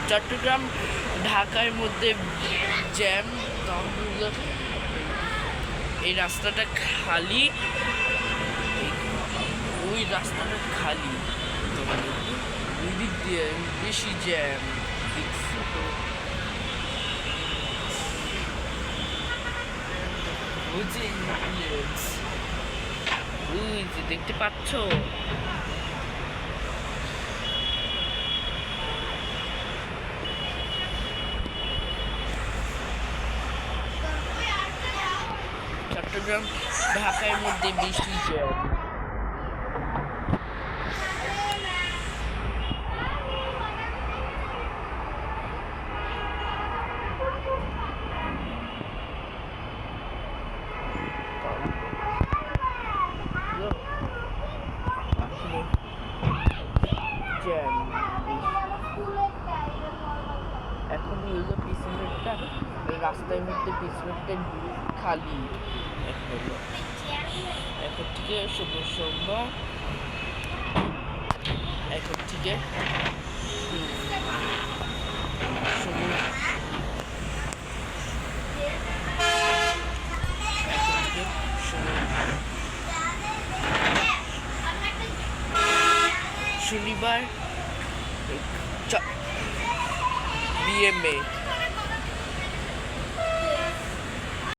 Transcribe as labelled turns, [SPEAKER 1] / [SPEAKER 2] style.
[SPEAKER 1] চট্টগ্রাম ঢাকার মধ্যে জ্যাম। এই রাস্তাটা খালি, ওই রাস্তাটা খালি, ওই দিক দিয়ে বেশি জ্যাম। দেখতে পাচ্ছ? চট্টগ্রাম ঢাকার মধ্যে বেশি জ্যাম। এখন হইলো পিছনেরটা, রাস্তার মধ্যে পিছনেরটা খালি। এখন থেকে শুভ সোমবার, এখন থেকে শনিবার বিএমএ